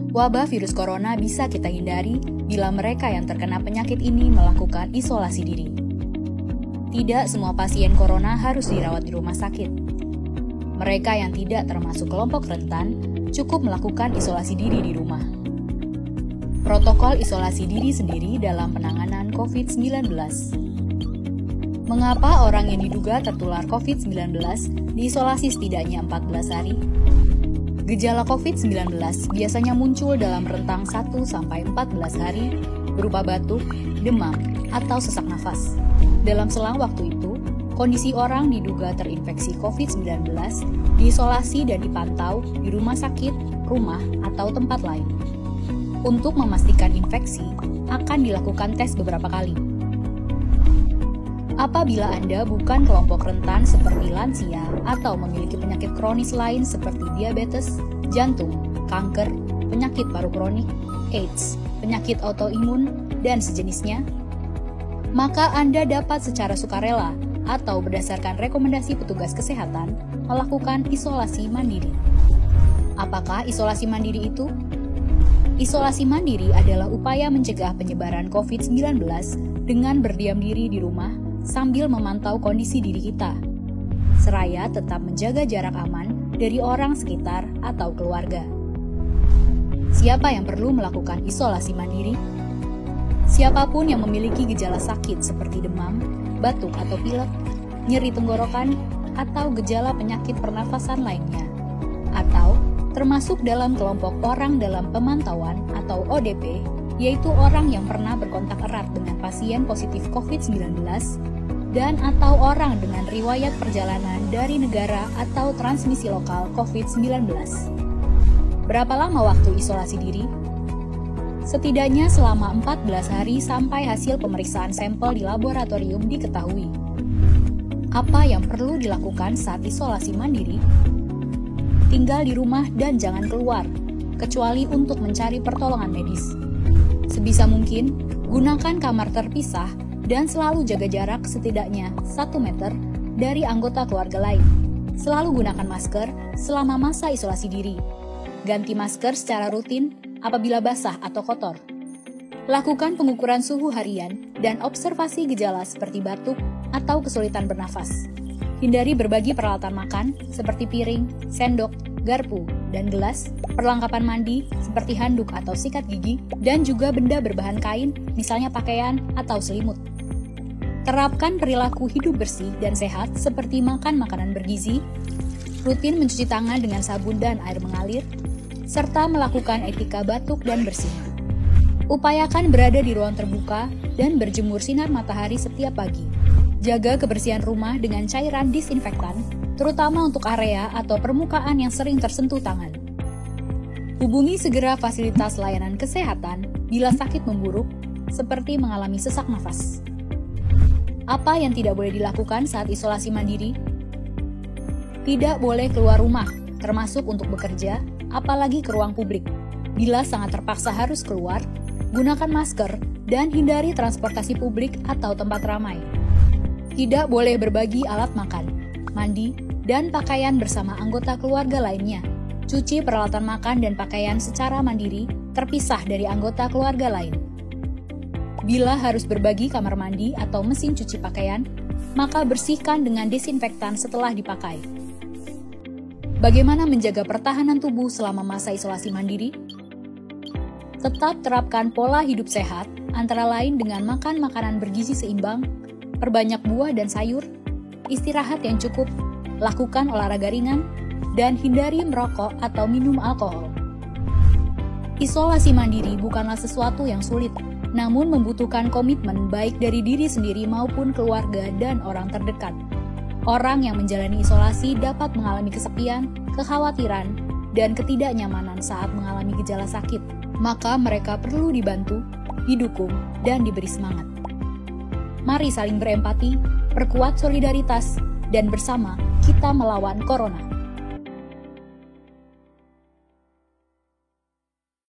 Wabah virus corona bisa kita hindari bila mereka yang terkena penyakit ini melakukan isolasi diri. Tidak semua pasien corona harus dirawat di rumah sakit. Mereka yang tidak termasuk kelompok rentan cukup melakukan isolasi diri di rumah. Protokol isolasi diri sendiri dalam penanganan COVID-19. Mengapa orang yang diduga tertular COVID-19 diisolasi setidaknya 14 hari? Gejala COVID-19 biasanya muncul dalam rentang 1-14 hari berupa batuk, demam, atau sesak nafas. Dalam selang waktu itu, kondisi orang diduga terinfeksi COVID-19 diisolasi dan dipantau di rumah sakit, rumah, atau tempat lain. Untuk memastikan infeksi, akan dilakukan tes beberapa kali. Apabila Anda bukan kelompok rentan seperti lansia atau memiliki penyakit kronis lain seperti diabetes, jantung, kanker, penyakit paru kronik, AIDS, penyakit autoimun, dan sejenisnya, maka Anda dapat secara sukarela atau berdasarkan rekomendasi petugas kesehatan melakukan isolasi mandiri. Apakah isolasi mandiri itu? Isolasi mandiri adalah upaya mencegah penyebaran COVID-19 dengan berdiam diri di rumah sambil memantau kondisi diri kita, seraya tetap menjaga jarak aman dari orang sekitar atau keluarga. Siapa yang perlu melakukan isolasi mandiri? Siapapun yang memiliki gejala sakit seperti demam, batuk atau pilek, nyeri tenggorokan, atau gejala penyakit pernafasan lainnya, atau termasuk dalam kelompok orang dalam pemantauan atau ODP, yaitu orang yang pernah berkontak erat dengan pasien positif COVID-19 dan atau orang dengan riwayat perjalanan dari negara atau transmisi lokal COVID-19. Berapa lama waktu isolasi diri? Setidaknya selama 14 hari sampai hasil pemeriksaan sampel di laboratorium diketahui. Apa yang perlu dilakukan saat isolasi mandiri? Tinggal di rumah dan jangan keluar, kecuali untuk mencari pertolongan medis. Sebisa mungkin, gunakan kamar terpisah dan selalu jaga jarak setidaknya 1 meter dari anggota keluarga lain. Selalu gunakan masker selama masa isolasi diri. Ganti masker secara rutin apabila basah atau kotor. Lakukan pengukuran suhu harian dan observasi gejala seperti batuk atau kesulitan bernafas. Hindari berbagi peralatan makan seperti piring, sendok, garpu, dan gelas, perlengkapan mandi seperti handuk atau sikat gigi, dan juga benda berbahan kain, misalnya pakaian atau selimut. Terapkan perilaku hidup bersih dan sehat seperti makan makanan bergizi, rutin mencuci tangan dengan sabun dan air mengalir, serta melakukan etika batuk dan bersih. Upayakan berada di ruang terbuka dan berjemur sinar matahari setiap pagi. Jaga kebersihan rumah dengan cairan disinfektan, terutama untuk area atau permukaan yang sering tersentuh tangan. Hubungi segera fasilitas layanan kesehatan bila sakit memburuk, seperti mengalami sesak nafas. Apa yang tidak boleh dilakukan saat isolasi mandiri? Tidak boleh keluar rumah, termasuk untuk bekerja, apalagi ke ruang publik. Bila sangat terpaksa harus keluar, gunakan masker dan hindari transportasi publik atau tempat ramai. Tidak boleh berbagi alat makan, mandi, dan pakaian bersama anggota keluarga lainnya. Cuci peralatan makan dan pakaian secara mandiri, terpisah dari anggota keluarga lain. Bila harus berbagi kamar mandi atau mesin cuci pakaian, maka bersihkan dengan desinfektan setelah dipakai. Bagaimana menjaga pertahanan tubuh selama masa isolasi mandiri? Tetap terapkan pola hidup sehat, antara lain dengan makan makanan bergizi seimbang, perbanyak buah dan sayur, istirahat yang cukup, lakukan olahraga ringan, dan hindari merokok atau minum alkohol. Isolasi mandiri bukanlah sesuatu yang sulit, namun membutuhkan komitmen baik dari diri sendiri maupun keluarga dan orang terdekat. Orang yang menjalani isolasi dapat mengalami kesepian, kekhawatiran, dan ketidaknyamanan saat mengalami gejala sakit. Maka mereka perlu dibantu, didukung, dan diberi semangat. Mari saling berempati, perkuat solidaritas, dan bersama kita melawan corona.